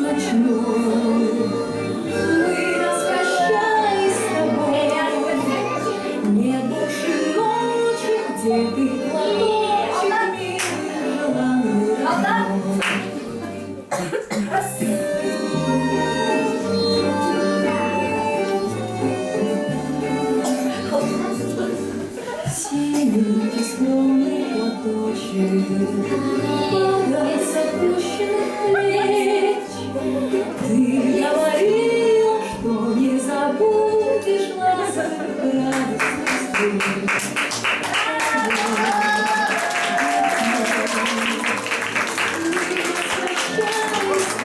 ночной. Мы распрощались с тобой, нет больше ночи, где ты платочек милый, желанный родной. Синий кислый платочек, пора с опущенных плеч. Ты говоришь,